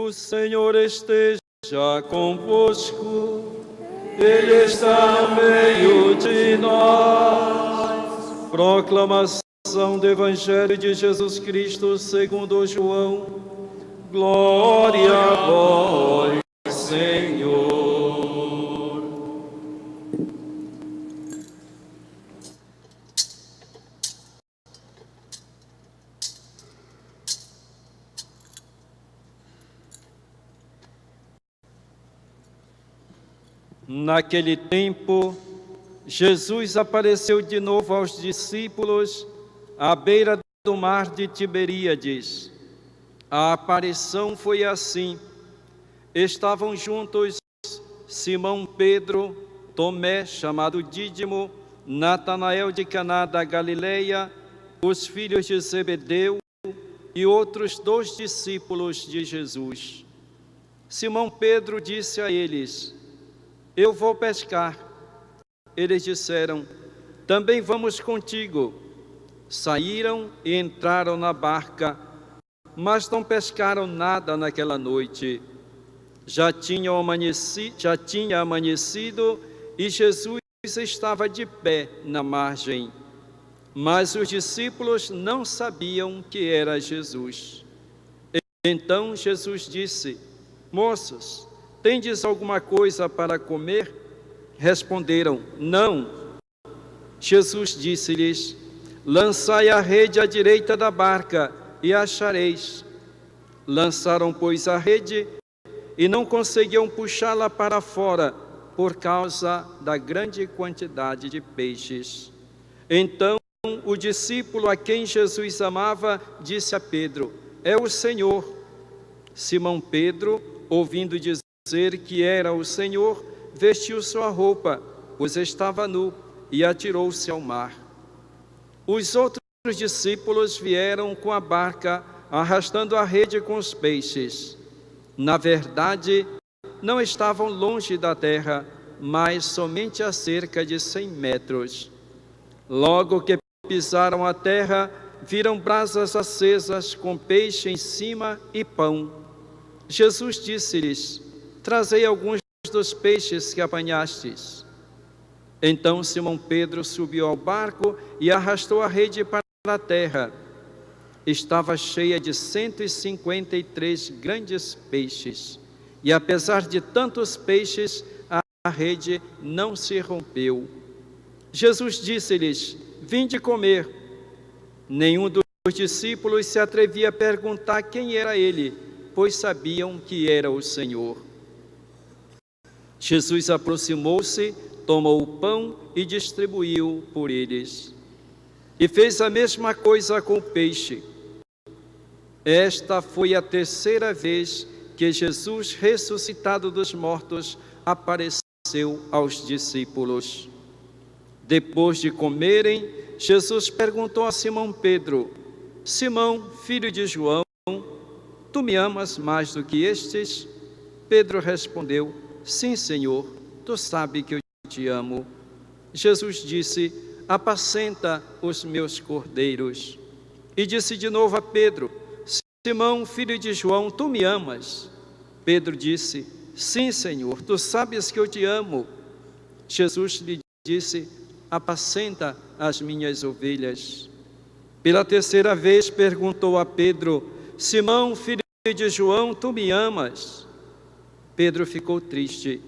O Senhor esteja convosco, Ele está no meio de nós. Proclamação do Evangelho de Jesus Cristo segundo João. Glória a vós, Senhor. Naquele tempo, Jesus apareceu de novo aos discípulos à beira do mar de Tiberíades. A aparição foi assim: estavam juntos Simão Pedro, Tomé, chamado Dídimo, Natanael de Caná da Galileia, os filhos de Zebedeu e outros 2 discípulos de Jesus. Simão Pedro disse a eles: Eu vou pescar. Eles disseram: Também vamos contigo. Saíram e entraram na barca, mas não pescaram nada naquela noite. Já tinha amanhecido e Jesus estava de pé na margem. Mas os discípulos não sabiam que era Jesus. Então Jesus disse: Moços, tendes alguma coisa para comer? Responderam: Não. Jesus disse-lhes: Lançai a rede à direita da barca e achareis. Lançaram, pois, a rede e não conseguiam puxá-la para fora por causa da grande quantidade de peixes. Então o discípulo a quem Jesus amava disse a Pedro: É o Senhor. Simão Pedro, ouvindo dizer que era o Senhor, vestiu sua roupa, pois estava nu, e atirou-se ao mar. Os outros discípulos vieram com a barca, arrastando a rede com os peixes. Na verdade, não estavam longe da terra, mas somente a cerca de 100 metros. Logo que pisaram a terra, viram brasas acesas com peixe em cima e pão. Jesus disse-lhes: Trazei alguns dos peixes que apanhastes. Então Simão Pedro subiu ao barco e arrastou a rede para a terra. Estava cheia de 153 grandes peixes, e apesar de tantos peixes, a rede não se rompeu. Jesus disse-lhes: Vinde comer. Nenhum dos discípulos se atrevia a perguntar quem era ele, pois sabiam que era o Senhor. Jesus aproximou-se, tomou o pão e distribuiu por eles. E fez a mesma coisa com o peixe. Esta foi a 3ª vez que Jesus, ressuscitado dos mortos, apareceu aos discípulos. Depois de comerem, Jesus perguntou a Simão Pedro: Simão, filho de João, tu me amas mais do que estes? Pedro respondeu: Sim, Senhor, tu sabes que eu te amo. Jesus disse: Apacenta os meus cordeiros. E disse de novo a Pedro: Simão, filho de João, tu me amas? Pedro disse: Sim, Senhor, tu sabes que eu te amo. Jesus lhe disse: Apacenta as minhas ovelhas. Pela 3ª vez perguntou a Pedro: Simão, filho de João, tu me amas? Pedro ficou triste,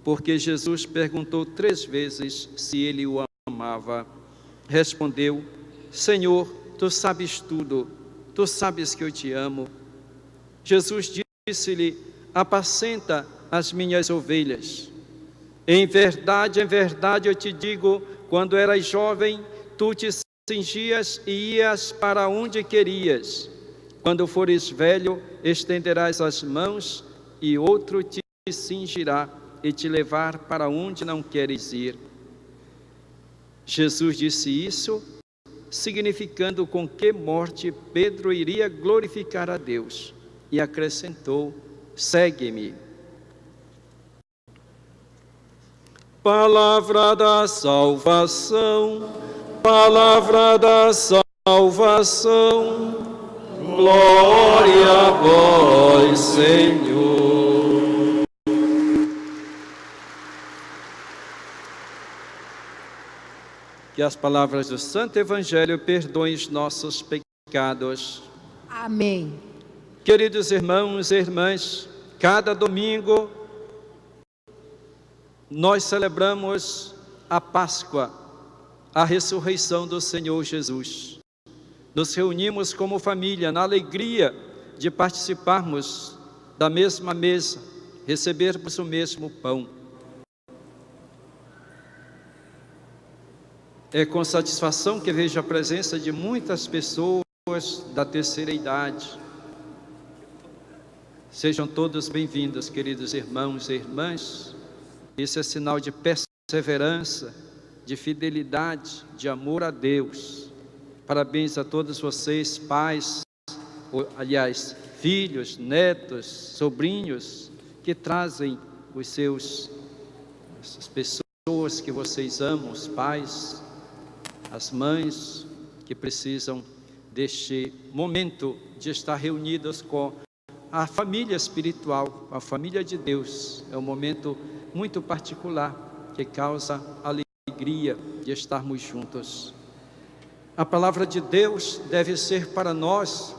porque Jesus perguntou 3 vezes se ele o amava. Respondeu: Senhor, tu sabes tudo, tu sabes que eu te amo. Jesus disse-lhe: Apacenta as minhas ovelhas. Em verdade eu te digo, quando eras jovem, tu te cingias e ias para onde querias. Quando fores velho, estenderás as mãos e outro te cingirá e te levar para onde não queres ir. Jesus disse isso, significando com que morte Pedro iria glorificar a Deus, e acrescentou: Segue-me. Palavra da salvação, palavra da salvação. glória a vós, Senhor. Que as palavras do Santo Evangelho perdoem os nossos pecados. Amém. Queridos irmãos e irmãs, cada domingo nós celebramos a Páscoa, a ressurreição do Senhor Jesus. Nos reunimos como família na alegria de participarmos da mesma mesa, recebermos o mesmo pão. É com satisfação que vejo a presença de muitas pessoas da terceira idade. Sejam todos bem-vindos, queridos irmãos e irmãs. Esse é sinal de perseverança, de fidelidade, de amor a Deus. Parabéns a todos vocês, pais, aliás, filhos, netos, sobrinhos, que trazem essas pessoas que vocês amam, os pais, as mães, que precisam deste momento de estar reunidos com a família espiritual, a família de Deus. É um momento muito particular que causa alegria de estarmos juntos. A palavra de Deus deve ser para nós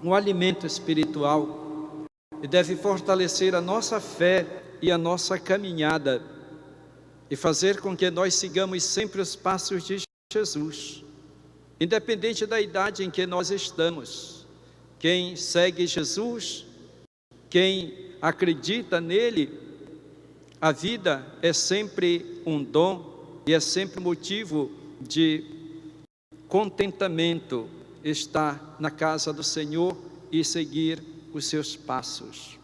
um alimento espiritual e deve fortalecer a nossa fé e a nossa caminhada e fazer com que nós sigamos sempre os passos de Jesus, independente da idade em que nós estamos. Quem segue Jesus, quem acredita nele, a vida é sempre um dom e é sempre motivo de contentamento estar na casa do Senhor e seguir os seus passos.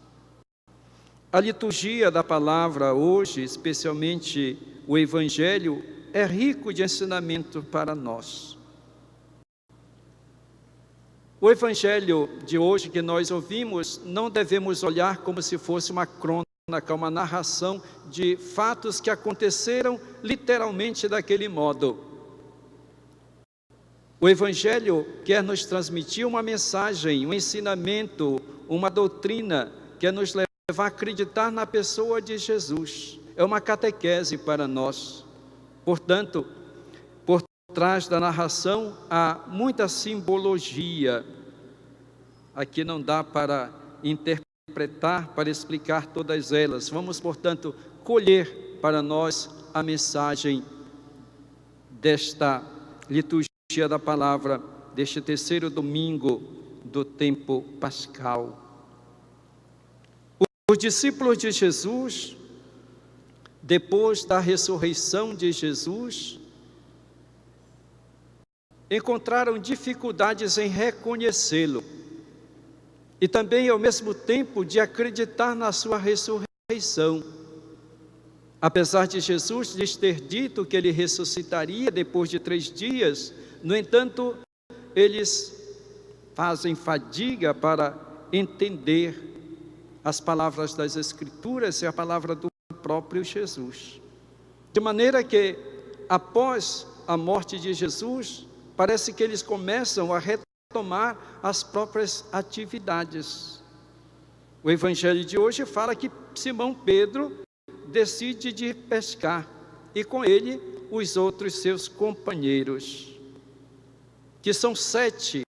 A liturgia da palavra hoje, especialmente o Evangelho, é rico de ensinamento para nós. O Evangelho de hoje que nós ouvimos, não devemos olhar como se fosse uma crônica, uma narração de fatos que aconteceram literalmente daquele modo. O Evangelho quer nos transmitir uma mensagem, um ensinamento, uma doutrina, quer nos levar a acreditar na pessoa de Jesus. É uma catequese para nós. Portanto, por trás da narração há muita simbologia. Aqui não dá para interpretar, para explicar todas elas. Vamos, portanto, colher para nós a mensagem desta liturgia da palavra, deste terceiro domingo do tempo pascal. Os discípulos de Jesus, depois da ressurreição de Jesus, encontraram dificuldades em reconhecê-lo e também, ao mesmo tempo, de acreditar na sua ressurreição. Apesar de Jesus lhes ter dito que ele ressuscitaria depois de 3 dias, no entanto, eles fazem fadiga para entender as palavras das Escrituras e a palavra do próprio Jesus. De maneira que, após a morte de Jesus, parece que eles começam a retomar as próprias atividades. O Evangelho de hoje fala que Simão Pedro decide de pescar e com ele os outros seus companheiros, que são 7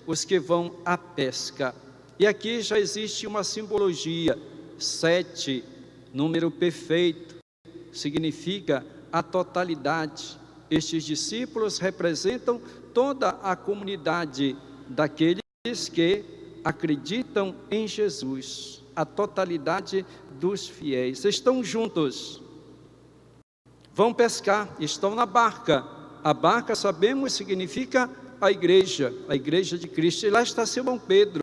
os que vão à pesca. E aqui já existe uma simbologia. 7, número perfeito, significa a totalidade. Estes discípulos representam toda a comunidade daqueles que acreditam em Jesus, a totalidade dos fiéis. Estão juntos, vão pescar, estão na barca. A barca, sabemos, significa a igreja de Cristo. E lá está Simão Pedro,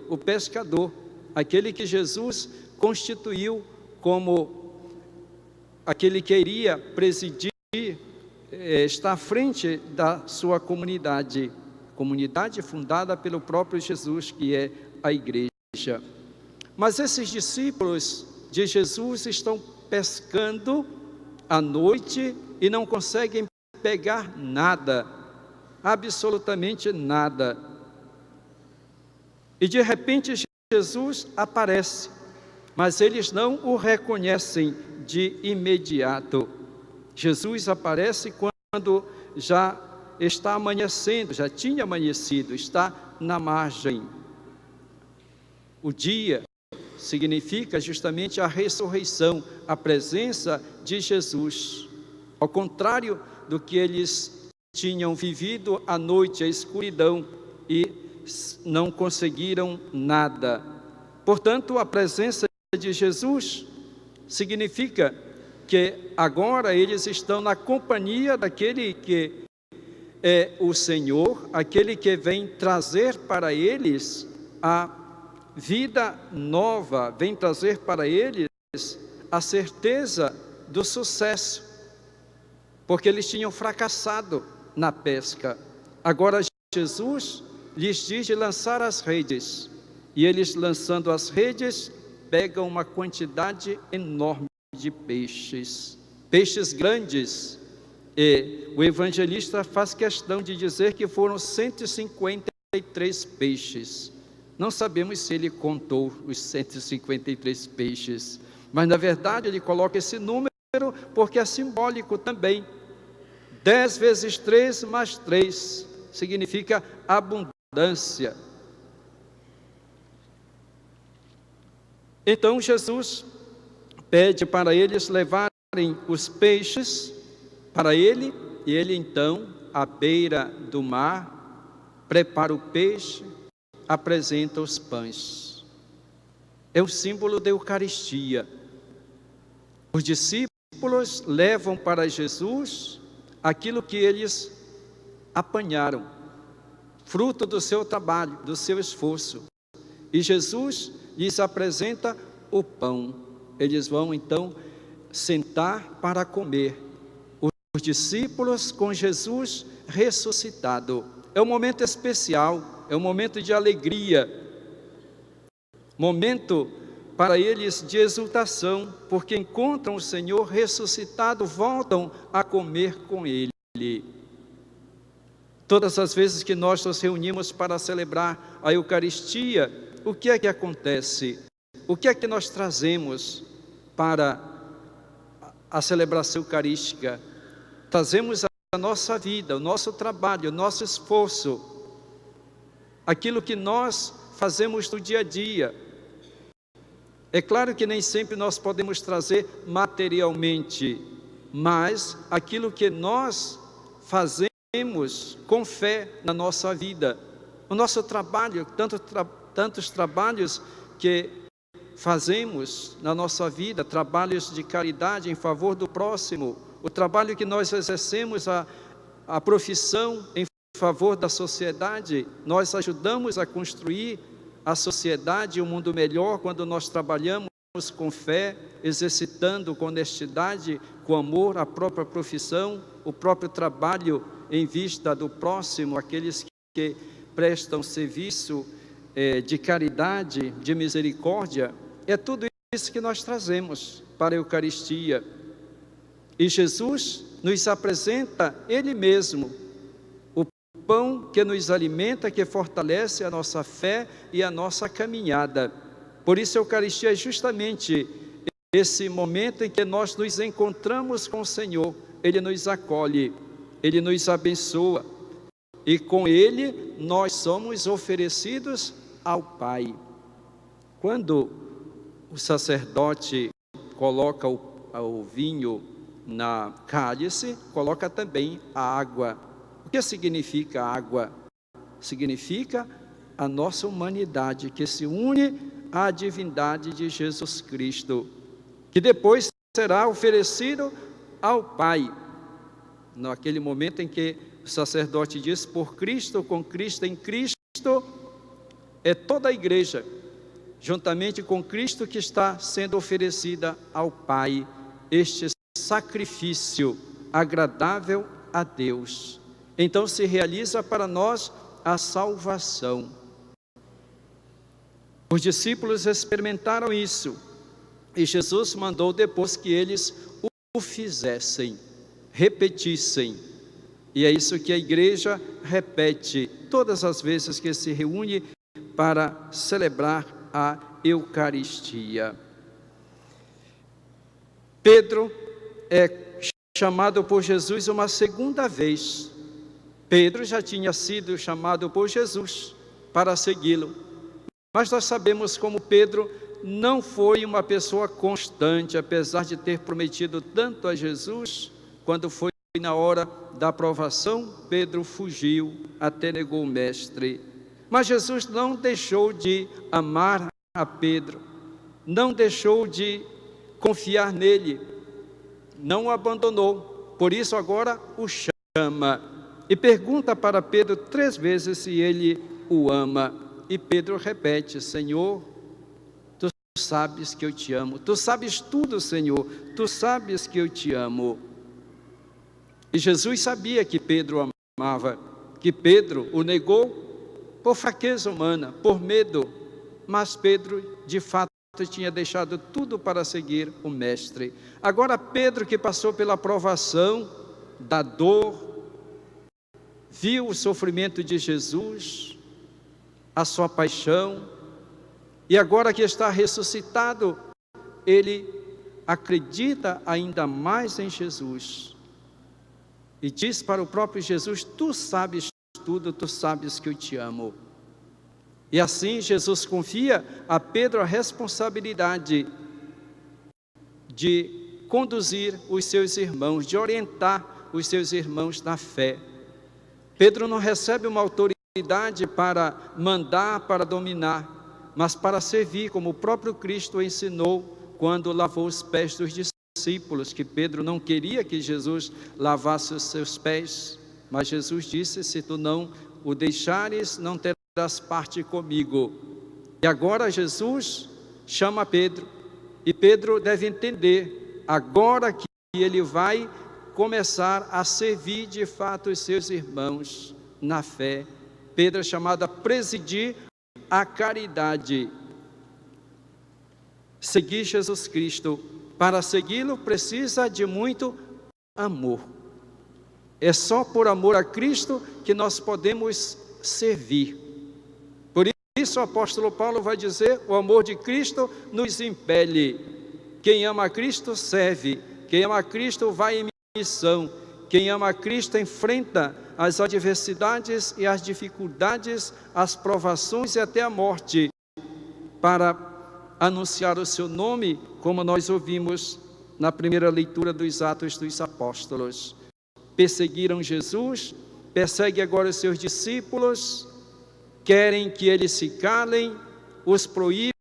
o pescador, aquele que Jesus constituiu como aquele que iria presidir, está à frente da sua comunidade fundada pelo próprio Jesus, que é a igreja. Mas esses discípulos de Jesus estão pescando à noite e não conseguem pegar nada, absolutamente nada. E de repente Jesus aparece, mas eles não o reconhecem de imediato. Jesus aparece quando já está amanhecendo, já tinha amanhecido, está na margem. O dia significa justamente a ressurreição, a presença de Jesus. Ao contrário do que eles tinham vivido à noite, a escuridão, e não conseguiram nada. Portanto, a presença de Jesus significa que agora eles estão na companhia daquele que é o Senhor, aquele que vem trazer para eles a vida nova, vem trazer para eles a certeza do sucesso, porque eles tinham fracassado na pesca. Agora Jesus lhes diz de lançar as redes, e eles, lançando as redes, pegam uma quantidade enorme de peixes, peixes grandes, e o evangelista faz questão de dizer que foram 153 peixes. Não sabemos se ele contou os 153 peixes, mas na verdade ele coloca esse número porque é simbólico também. 10 vezes 3 mais 3 significa abundância. Então Jesus pede para eles levarem os peixes para ele, e ele então, à beira do mar, prepara o peixe, apresenta os pães. É o símbolo da Eucaristia. Os discípulos levam para Jesus aquilo que eles apanharam, fruto do seu trabalho, do seu esforço. E Jesus lhes apresenta o pão. Eles vão então sentar para comer. Os discípulos com Jesus ressuscitado. É um momento especial, é um momento de alegria, momento para eles de exultação, porque encontram o Senhor ressuscitado, voltam a comer com Ele. Todas as vezes que nós nos reunimos para celebrar a Eucaristia, o que é que acontece? O que é que nós trazemos para a celebração eucarística? Trazemos a nossa vida, o nosso trabalho, o nosso esforço, aquilo que nós fazemos no dia a dia. É claro que nem sempre nós podemos trazer materialmente, mas aquilo que nós fazemos com fé na nossa vida, o nosso trabalho, tantos trabalhos que fazemos na nossa vida, trabalhos de caridade em favor do próximo, o trabalho que nós exercemos, a profissão em favor da sociedade, nós ajudamos a construir a sociedade e um mundo melhor quando nós trabalhamos com fé, exercitando com honestidade, com amor, a própria profissão, o próprio trabalho em vista do próximo, aqueles que prestam serviço de caridade, de misericórdia. É tudo isso que nós trazemos para a Eucaristia. E Jesus nos apresenta Ele mesmo, o pão que nos alimenta, que fortalece a nossa fé e a nossa caminhada. Por isso a Eucaristia é justamente esse momento em que nós nos encontramos com o Senhor. Ele nos acolhe, Ele nos abençoa, e com Ele nós somos oferecidos ao Pai. Quando o sacerdote coloca o vinho na cálice, coloca também a água. O que significa água? Significa a nossa humanidade, que se une à divindade de Jesus Cristo, que depois será oferecido ao Pai. Naquele momento em que o sacerdote diz: por Cristo, com Cristo, em Cristo, é toda a igreja, juntamente com Cristo, que está sendo oferecida ao Pai, este sacrifício agradável a Deus. Então se realiza para nós a salvação. Os discípulos experimentaram isso, e Jesus mandou depois que eles o fizessem, repetissem. E é isso que a igreja repete todas as vezes que se reúne para celebrar a Eucaristia. Pedro é chamado por Jesus uma segunda vez. Pedro já tinha sido chamado por Jesus para segui-lo, mas nós sabemos como Pedro não foi uma pessoa constante, apesar de ter prometido tanto a Jesus. Quando foi na hora da aprovação, Pedro fugiu, até negou o mestre. Mas Jesus não deixou de amar a Pedro, não deixou de confiar nele, não o abandonou. Por isso agora o chama e pergunta para Pedro 3 vezes se ele o ama. E Pedro repete: Senhor, tu sabes que eu te amo. Tu sabes tudo, Senhor, tu sabes que eu te amo. E Jesus sabia que Pedro amava, que Pedro o negou por fraqueza humana, por medo, mas Pedro de fato tinha deixado tudo para seguir o mestre. Agora Pedro, que passou pela provação da dor, viu o sofrimento de Jesus, a sua paixão, e agora que está ressuscitado, ele acredita ainda mais em Jesus e diz para o próprio Jesus: tu sabes tudo, tu sabes que eu te amo. E assim Jesus confia a Pedro a responsabilidade de conduzir os seus irmãos, de orientar os seus irmãos na fé. Pedro não recebe uma autoridade para mandar, para dominar, mas para servir, como o próprio Cristo ensinou quando lavou os pés dos discípulos, que Pedro não queria que Jesus lavasse os seus pés, mas Jesus disse: se tu não o deixares, não terás parte comigo. E agora Jesus chama Pedro, e Pedro deve entender agora que ele vai começar a servir de fato os seus irmãos na fé. Pedro é chamado a presidir a caridade. Seguir Jesus Cristo, para segui-lo precisa de muito amor. É só por amor a Cristo que nós podemos servir. Por isso o apóstolo Paulo vai dizer: o amor de Cristo nos impele. Quem ama a Cristo serve, quem ama a Cristo vai em missão, quem ama a Cristo enfrenta as adversidades e as dificuldades, as provações e até a morte, para anunciar o seu nome, como nós ouvimos na primeira leitura dos Atos dos Apóstolos. Perseguiram Jesus, perseguem agora os seus discípulos, querem que eles se calem, os proíbem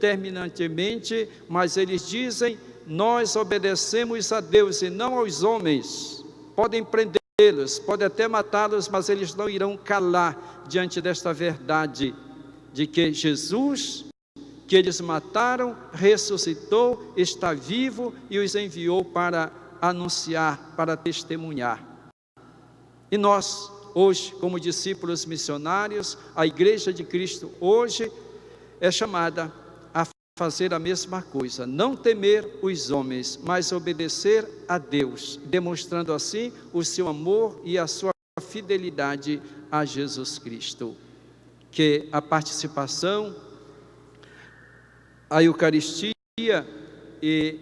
terminantemente, mas eles dizem: nós obedecemos a Deus e não aos homens. Podem prendê-los, podem até matá-los, mas eles não irão calar diante desta verdade de que Jesus, que eles mataram, ressuscitou, está vivo e os enviou para anunciar, para testemunhar. E nós, hoje, como discípulos missionários, a Igreja de Cristo hoje é chamada a fazer a mesma coisa, não temer os homens, mas obedecer a Deus, demonstrando assim o seu amor e a sua fidelidade a Jesus Cristo. Que a participação, a Eucaristia e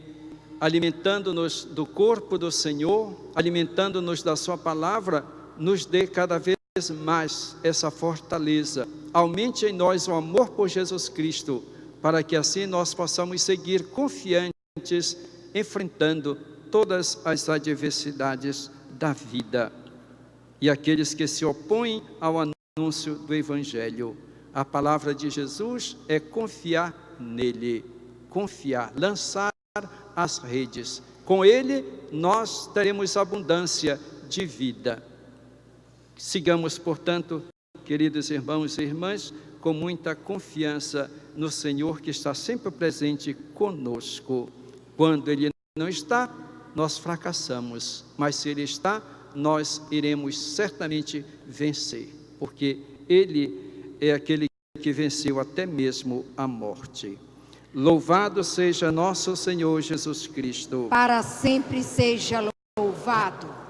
alimentando-nos do corpo do Senhor, alimentando-nos da sua palavra, nos dê cada vez mais essa fortaleza. Aumente em nós o amor por Jesus Cristo, para que assim nós possamos seguir confiantes, enfrentando todas as adversidades da vida. E aqueles que se opõem ao anúncio do Evangelho, a palavra de Jesus é confiar nele, confiar, lançar as redes. Com ele nós teremos abundância de vida. Sigamos, portanto, queridos irmãos e irmãs, com muita confiança no Senhor, que está sempre presente conosco. Quando Ele não está, nós fracassamos, mas se Ele está, nós iremos certamente vencer, porque Ele é aquele que venceu até mesmo a morte. Louvado seja nosso Senhor Jesus Cristo. Para sempre seja louvado.